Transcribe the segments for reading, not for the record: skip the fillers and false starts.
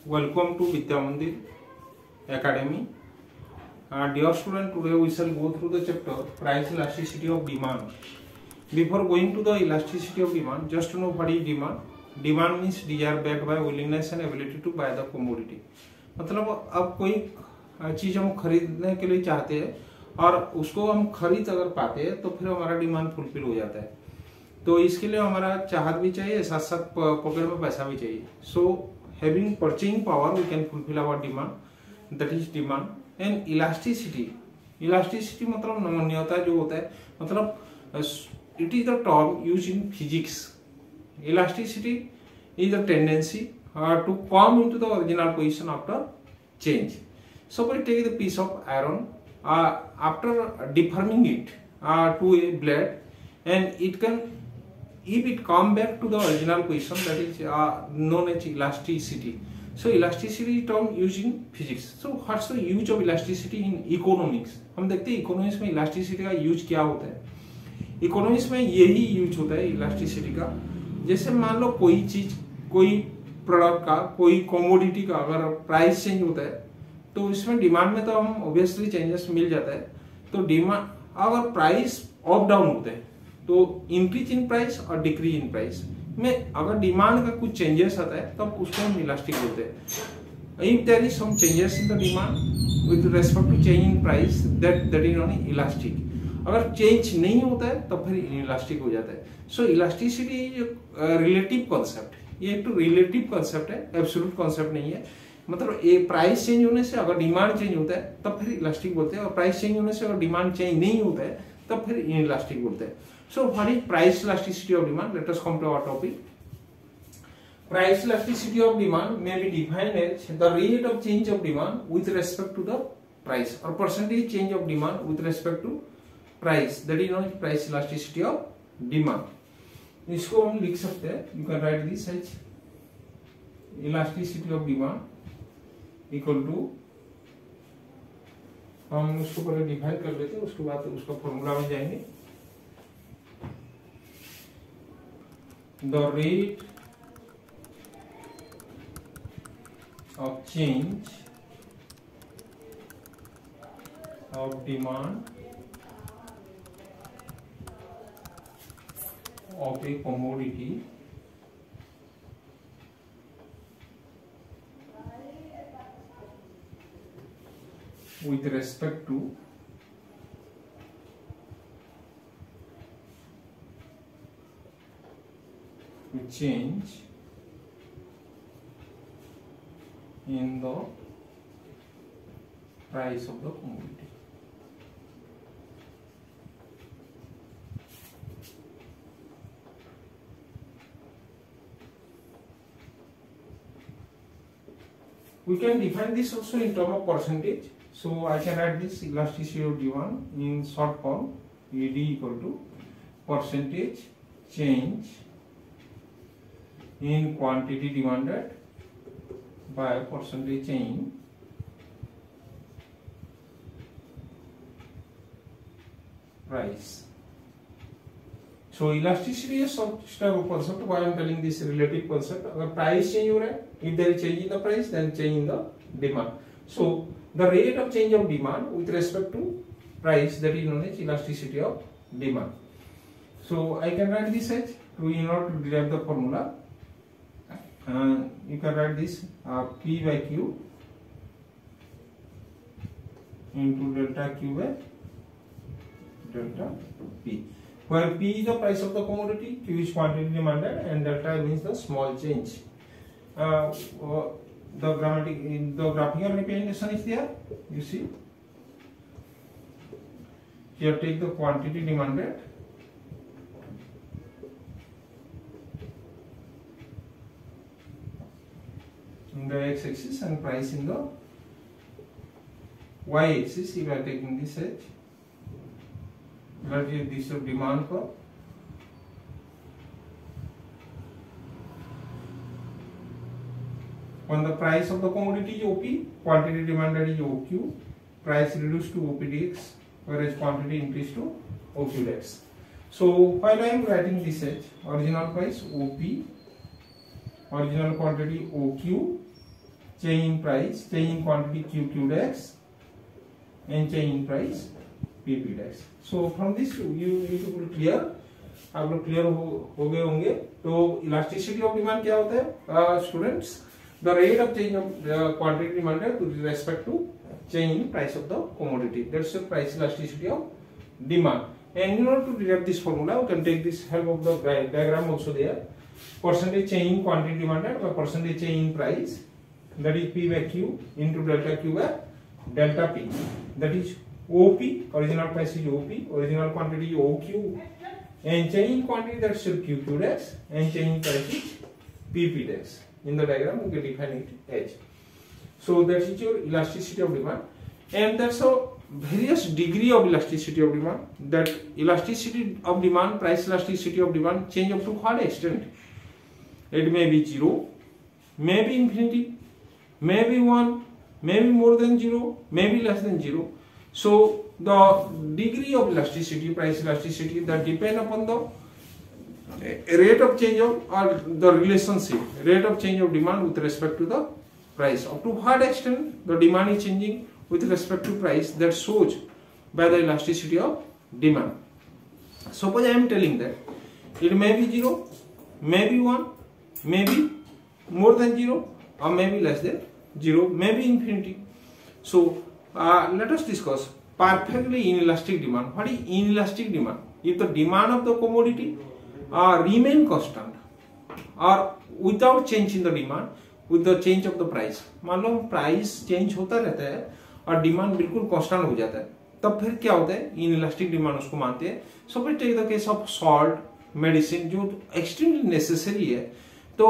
Welcome to Vidya Mandir Academy. Dear student, today we shall go through the chapter price elasticity of demand. Before going to the elasticity of demand, just to know what is demand. Demand means desire backed by willingness and ability to buy the commodity. मतलब अब कोई चीज हम खरीदने के लिए चाहते हैं और उसको हम खरीद अगर पाते हैं तो फिर हमारा डिमांड फुलफिल हो जाता है। तो इसके लिए हमारा चाहत भी चाहिए, साथ साथ पॉकेट में पैसा भी चाहिए। सो having purchasing power we can fulfill our demand, that is demand. And elasticity मतलब नमनीयता जो होता है, मतलब it is the term used in physics. Elasticity is the tendency to come into the original position after change. So we take the piece of iron after deforming it to a blade, and it can, if it come back to the original position, that is known as elasticity. So elasticity term used in physics. So what's the use of elasticity in economics? हम देखते हैं economics में elasticity का use क्या होता है। Economics में यही यूज होता है इलास्टिसिटी का। जैसे मान लो कोई चीज, कोई प्रोडक्ट का, कोई कमोडिटी का अगर प्राइस चेंज होता है तो इसमें डिमांड में तो हम ऑब्वियसली चेंजेस मिल जाता है। तो डिमांड अगर प्राइस अप डाउन होते हैं तो इंक्रीज इन प्राइस और डिक्रीज इन प्राइस में अगर डिमांड का कुछ चेंजेस आता है तब उसको हम इलास्टिक बोलते हैं। If there is some changes in the demand with respect to change in price, that is non elastic. अगर चेंज नहीं होता है तब फिर इलास्टिक हो जाता है। सो इलास्टिसिटी रिलेटिव कॉन्सेप्ट, ये एक तो रिलेटिव कॉन्सेप्ट है, एब्सोल्यूट कॉन्सेप्ट नहीं है। मतलब ये प्राइस चेंज होने से अगर डिमांड चेंज होता है तब फिर इलास्टिक बोलते हैं, और प्राइस चेंज होने से अगर डिमांड चेंज नहीं होता है तब फिर इनइलास्टिक बोलते हैं। So what is price elasticity of demand? Let us come to our topic. Price elasticity of demand may be defined as the rate of change of demand with respect to the price, or percentage change of demand with respect to price. That is known as price elasticity of demand. इसको हम लिख सकते हैं, you can write this as elasticity of demand equal to, हम उसको पहले define कर लेते हैं, उसके बाद उसका फॉर्मूला में जाएंगे। The rate of change of demand of a commodity with respect to change in the price of the commodity. We can define this also in terms of percentage. So I can write this elasticity of demand in short form, ED equal to percentage change in quantity demanded by percentage change price. So elasticity is some type of concept. Why I am telling this relative concept? अगर price change हो रहा है, if there is change in the price, then change in the demand. So the rate of change of demand with respect to price, that is known as elasticity of demand. So I can write this as, in order to derive the formula, you can write this P by Q into delta Q by delta P, where P is the price of the commodity, Q is quantity demanded, and delta means the small change. The graphical representation is there. You see, here take the quantity demanded in the x-axis and price in the y-axis. If I am taking this edge, that is this of demand curve. When the price of the commodity is OP, quantity demanded is OQ, price reduced to OPDX, whereas quantity increased to OQDX. So while I am writing this as original price OP, original quantity OQ, change in price, change in quantity Q dash, and change in price PP dash. So from this you will clear, आप लोग clear हो गए होंगे। तो elasticity of demand क्या होता है students? The rate of change of quantity demanded with respect to change in price of the commodity. That's the price elasticity of demand. And in order to derive this formula, we can take this help of the diagram also there. Percentage change in quantity demanded or percentage change in price, that is P by Q into delta Q by delta P. That is OP, original price is OP, original quantity is OQ, and change in quantity, that's QQ dash, and change in price is PP dash. In the diagram, we can define it as. So that is your elasticity of demand, and that's a various degree of elasticity of demand. That elasticity of demand, price elasticity of demand, change up to what extent? It may be 0, maybe infinity, maybe 1, maybe more than 0, maybe less than 0. So the degree of elasticity, price elasticity, that depend upon the rate of change of, or the relationship rate of change of demand with respect to the price. Up to what extent the demand is changing with respect to price, that shows by the elasticity of demand. Suppose I am telling that it may be 0, maybe 1, maybe more than 0, or maybe less than 0, maybe infinity. So let us discuss perfectly inelastic demand. What is inelastic demand? If the demand of the commodity remain constant or without change in the demand with the change of the price, मान लो price change होता रहता है और demand बिल्कुल constant हो जाता है, तब फिर क्या होता है? इनइलास्टिक डिमांड उसको मानते हैं। Suppose take the case of salt, medicine, जो एक्सट्रीमली नेसेसरी है, तो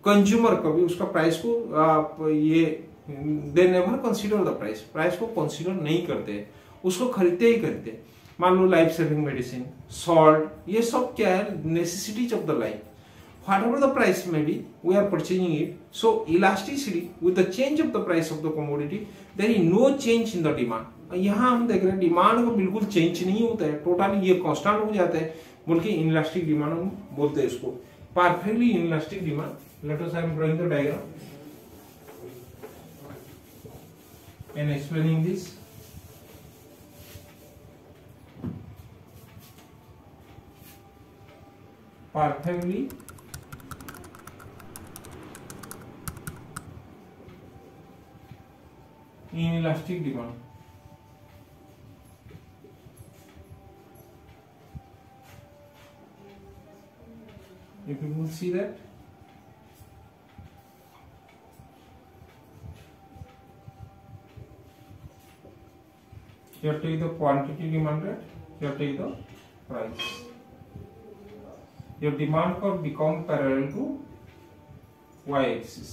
कंज्यूमर कभी उसका प्राइस को ये they never consider the price, price को कंसीडर नहीं करते, उसको खरीदते ही खरीदते। मान लो लाइफ सेविंग मेडिसिन, सॉल्ट, ये सब क्या है? Necessities of the life. Whatever the price may be, we are purchasing it. So elasticity, with the change of the price of the commodity, there is no change in the demand. यहाँ हम देख रहे हैं demand को बिल्कुल change नहीं होता है, टोटली ये कांस्टेंट हो जाता है, बल्कि इनइलास्टिक डिमांड हम बोलते हैं इसको। Perfectly inelastic demand, let us I am drawing the diagram and explaining this. Perfectly inelastic demand. If you will see that, here take the quantity demanded, here take the price. Your demand curve become parallel to y-axis,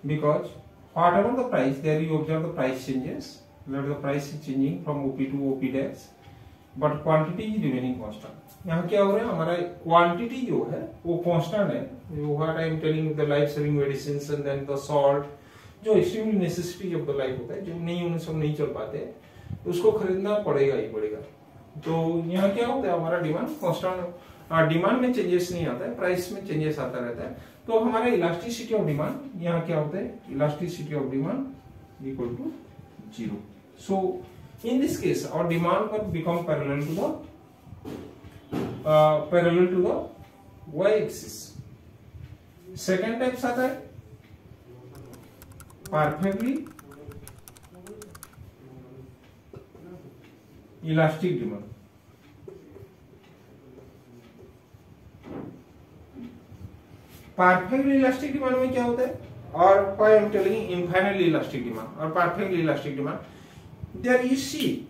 because whatever the price, there you observe the price changes, where the price is changing from OP to OP dash, but quantity is remaining constant. यहाँ क्या हो रहा है? हमारा quantity जो है वो constant है। What I am telling, the life saving medicines and then the salt, जो extremely necessity of the life होता है, जो नहीं होने सब नहीं चल पाते, उसको खरीदना पड़ेगा ही पड़ेगा। तो यहाँ क्या होता है? हमारा डिमांड कांस्टेंट, डिमांड में चेंजेस नहीं आता है, प्राइस में चेंजेस आता रहता है। तो हमारा इलास्टिसिटी ऑफ डिमांड यहाँ क्या होता है? Elasticity of demand equal to 0। So in this case our demand curve become parallel to the y axis. Second types आता है perfectly elastic demand. Perfectly elastic demand में क्या होता है? और why I am telling infinitely elastic demand और perfectly elastic demand, there you see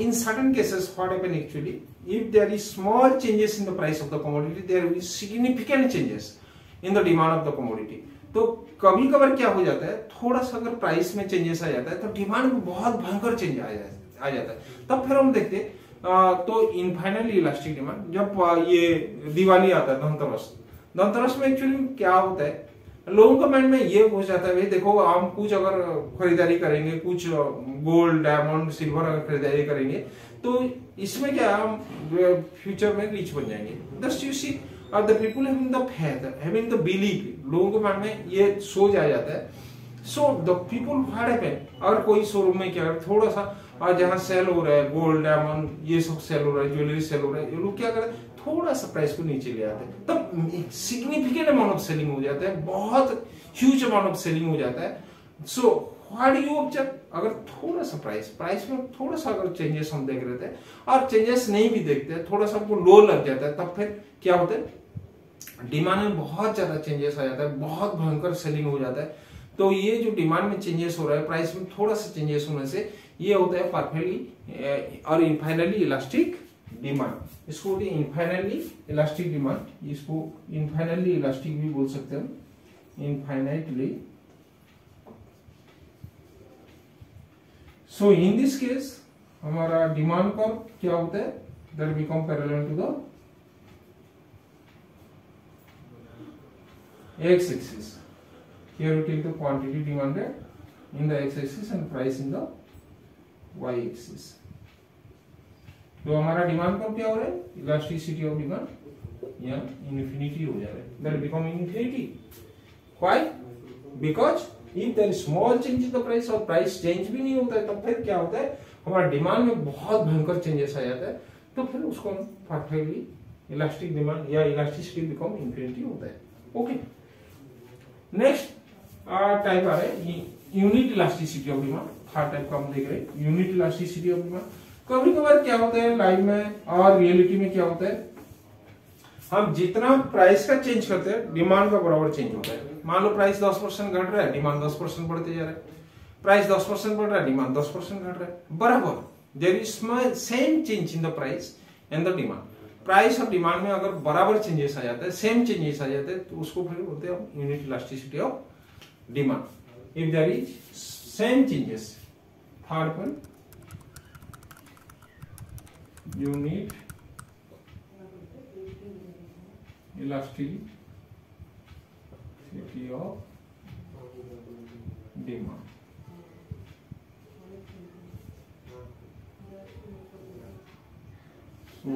in certain cases what happen actually, if there is small changes in the price of the commodity, there will be significant changes in the demand of the commodity. तो कभी कभार क्या हो जाता है? थोड़ा सा अगर प्राइस में चेंजेस आ जाता है तो डिमांड में बहुत भयंकर चेंज आ जाता है। तब फिर हम देखते तो इनफाइनाइटली इलास्टिक डिमांड, जब ये दिवाली आता है, धनतेरस में एक्चुअली क्या होता है? लोगों का माइंड में ये हो जाता है, भाई देखो हम कुछ अगर खरीदारी करेंगे, कुछ गोल्ड, डायमंड, सिल्वर अगर खरीदारी करेंगे तो इसमें क्या हम फ्यूचर में रिच बन जाएंगे। दस यू सी और the people having the faith, having the believe, लोगों के मन में ये सोच आ जाता है। So the people what happen, अगर कोई शोरूम में क्या थोड़ा सा और जहाँ सेल हो रहा है गोल्ड डायमंड ये सब सेल हो रहा है, ज्वेलरी सेल हो रहा है, ये लोग क्या करते हैं थोड़ा सा प्राइस को नीचे ले आते हैं, तब सिग्निफिकेंट अमाउंट ऑफ सेलिंग हो जाता है, बहुत ह्यूज अमाउंट ऑफ सेलिंग हो जाता है। So what do you observe, अगर थोड़ा सा प्राइस में थोड़ा सा अगर चेंजेस हम देख रहे थे और चेंजेस नहीं भी देखते हैं, थोड़ा सा हमको लो लग जाता है, तब फिर क्या होता है डिमांड में बहुत ज्यादा चेंजेस आ जाता है, बहुत भयंकर सेलिंग हो जाता है। तो ये जो डिमांड में चेंजेस हो रहा है, प्राइस में थोड़ा सा चेंजेस होने से ये होता है परफेक्टली और इनफाइनली इलास्टिक डिमांड। इसको बोलते हैं इनफाइनली इलास्टिक डिमांड, इसको इनफाइनली इलास्टिक भी बोल सकते हैं, infinitely. So in this case हमारा डिमांड कर्व क्या होता है, that become parallel to the X axis. Here we take the quantity demanded in the x-axis and price in the y-axis. तो हमारा डिमांड कब क्या हो रहा है, इलास्टिसिटी ऑफ डिमांड या इन्फिनिटी हो जा रहा है, that become infinity. Why? Because if there is small change in the price और प्राइस चेंज भी नहीं होता है, तब फिर क्या होता है हमारा डिमांड में बहुत भयंकर चेंजेस आ जाता है, तो फिर उसको हम परफेक्टली इलास्टिक डिमांड या इलास्टिसिटी बिकम इन्फिनिटी होता है। ओके, नेक्स्ट टाइप आ रहा है unit elasticity of demand, third type का हम देख रहे हैं यूनिट इलास्टिसिटी ऑफ डिमांड। कभी कभार क्या होता है लाइफ में और रियलिटी में क्या होता है, हम जितना प्राइस का चेंज करते हैं डिमांड का बराबर चेंज होता है। मान लो प्राइस 10% घट रहा है, डिमांड 10% बढ़ते जा रहा है, प्राइस 10% बढ़ रहा है, डिमांड 10% घट रहा है, बराबर there is same change in the price and the demand. Price और डिमांड में अगर बराबर चेंजेस आ जाता है, सेम चेंजेस आ जाते हैं, तो उसको फिर बोलते हैं हम unit elasticity of demand. If there is same changes, third one unit elasticity of demand. So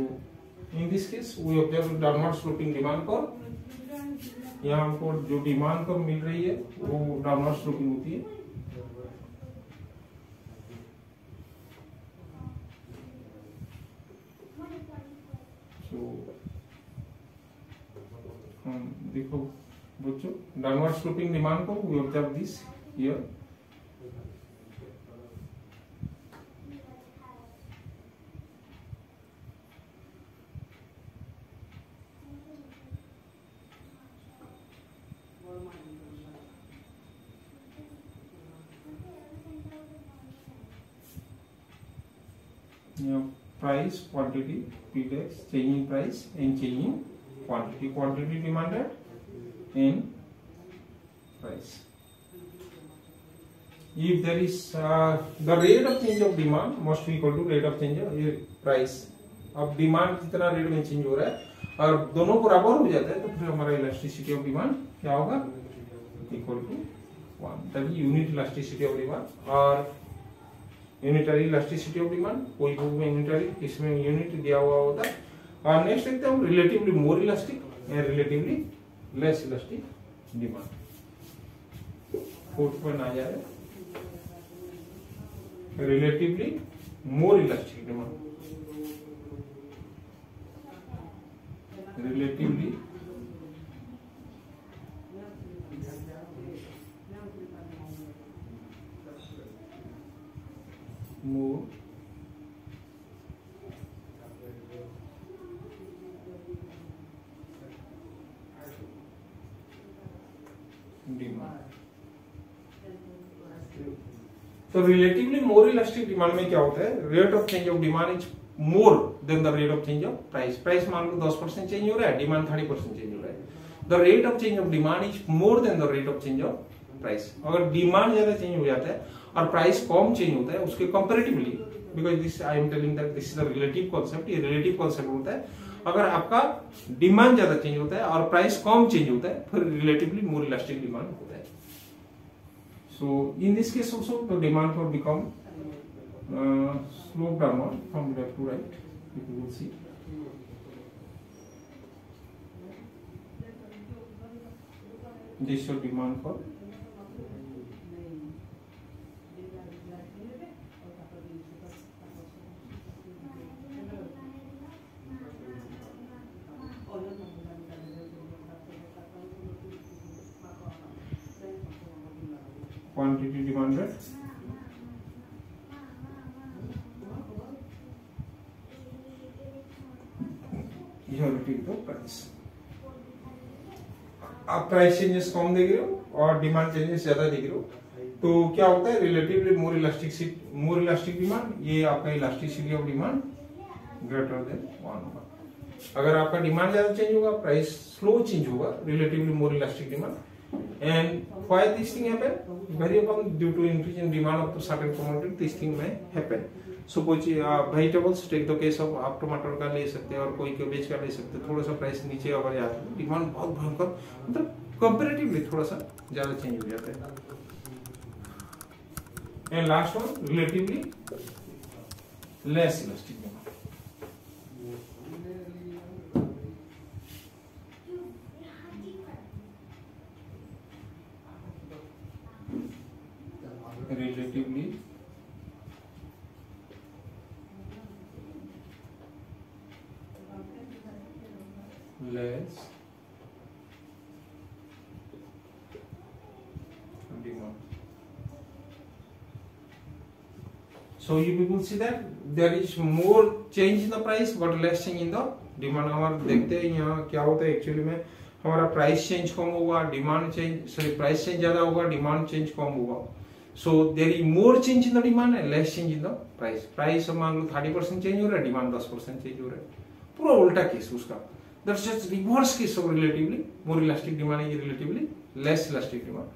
in this case we observe downward sloping demand curve। यहाँ हमको जो डिमांड कर्व मिल रही है वो डाउनवर्ड स्लोपिंग होती है। So देखो बच्चों downward sloping demand curve we observe this here. Price, quantity, P-tax, change in price and change in quantity. Quantity demanded and price. If there is the rate of change of demand must be equal to rate of change of price. अब demand कितना rate में change हो रहा है और दोनों बराबर हो जाता है, तो फिर हमारा इलास्टिसिटी ऑफ डिमांड क्या होगा, इक्वल टू 1, तभी यूनिट इलास्टिसिटी ऑफ डिमांड। और यूनिटरी इलास्टिसिटी ऑफ डिमांड, कोई बुक में यूनिटरी, इसमें यूनिट दिया हुआ होता है। और नेक्स्ट देखते हैं relatively more elastic and relatively less elastic demand. Fourth point आ जा रहा है relatively more elastic demand, relatively more demand. तो रिलेटिवली मोर इलास्टिक डिमांड में क्या होता है, rate of change of demand is more than the rate of change of price. Price मान लो 10% चेंज हो रहा है, डिमांड 30% चेंज हो रहा है। The rate of change of demand is more than the rate of change of price. अगर demand ज्यादा change हो जाता है और प्राइस कम चेंज होता है उसके comparatively, because this I am telling that this is the relative concept, ये रिलेटिव कॉन्सेप्ट होता है। अगर आपका डिमांड ज्यादा चेंज होता है और प्राइस कम चेंज होता है, फिर रिलेटिवली मोर इलास्टिक डिमांड होता है। So in this case also the demand for become slope downward from left to right, you will see। this your demand for quantity demanded relative to price। आप price changes कम देख रहे हो और demand changes ज्यादा देख रहे हो, तो क्या होता है रिलेटिवली मोर इलास्टिक डिमांड, ये आपका elasticity of demand greater than 1 होगा। अगर आपका डिमांड ज्यादा चेंज होगा, प्राइस स्लो चेंज होगा, relatively more elastic demand. And why this thing happen? Very often due to increase in demand of certain commodity, this thing may happen. Suppose vegetables, take the case of आप टमाटर का ले सकते हैं और कोई cabbage का ले सकते हैं, थोड़ा सा प्राइस नीचे अगर जाता है, डिमांड बहुत भयंकर, मतलब कंपैरेटिवली थोड़ा सा ज्यादा चेंज हो जाता है। And last one, relatively less elastic demand। Relatively less demand। So you people see that there is more change in the price but less change in the demand। हमारा देखते हैं यहाँ क्या होता है एक्चुअली में, हमारा प्राइस चेंज कम होगा, demand change, sorry price change ज्यादा होगा, डिमांड चेंज कम होगा। So there is more change in the demand and less change in the price। Price मान लो 30% चेंज हो रहा है, डिमांड 10% चेंज हो रहा है, पूरा उल्टा केस उसका। That's just reverse case of relatively more elastic demand is relatively less elastic demand।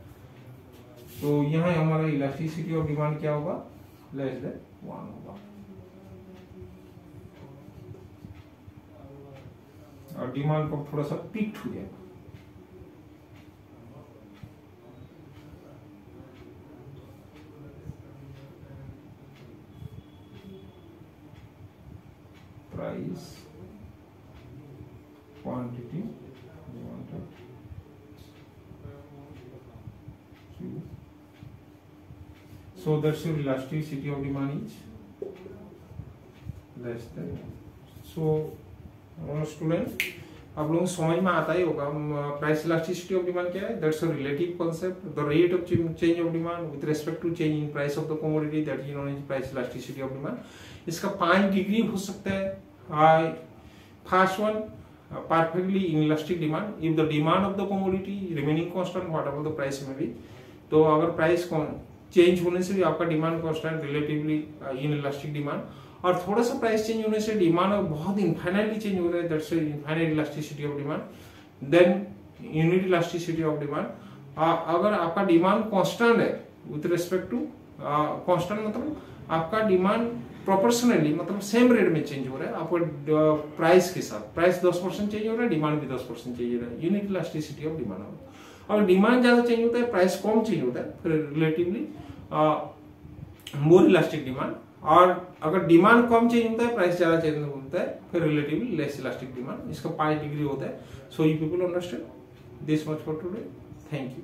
तो यहाँ हमारा इलास्टिसिटी ऑफ डिमांड क्या होगा, less than 1 होगा, और डिमांड को थोड़ा सा पीक हो जाएगा। Price, quantity demanded, so that's your elasticity of demand is less than 1। So student आप लोगों को समझ में आता ही होगा प्राइस इलास्टिसिटी ऑफ डिमांड क्या है। That's a relative concept, the rate of change of demand with respect to change in price of the commodity, that is known as price elasticity of demand. इसका 5 degree हो सकता है। First one, perfectly inelastic demand if the demand of the commodity remaining constant whatever the price may be। तो अगर price change होने से भी आपका demand constant, relatively inelastic demand, और थोड़ा सा प्राइस चेंज होने से डिमांड बहुत इनफाइनाइटली चेंज हो रहा है, that's infinite elasticity of demand. Then unit elasticity of demand, अगर आपका डिमांड कांस्टेंट है विद रिस्पेक्ट टू कांस्टेंट, मतलब आपका डिमांड प्रोपोर्शनली मतलब सेम रेट में चेंज हो रहा है आपका प्राइस के साथ, प्राइस 10% चेंज हो रहा है, डिमांड भी 10% चेंज हो रहा है, यूनिट इलास्टिसिटी ऑफ डिमांड। अगर डिमांड ज्यादा चेंज होता है, प्राइस कम चेंज होता है, फिर रिलेटिवली मोर इलास्टिक डिमांड। और अगर डिमांड कम चेंज होता है, प्राइस ज्यादा चेंज होता है, फिर रिलेटिवली लेस इलास्टिक डिमांड। इसका 5 डिग्री होता है। So you people understand this much for today, thank you.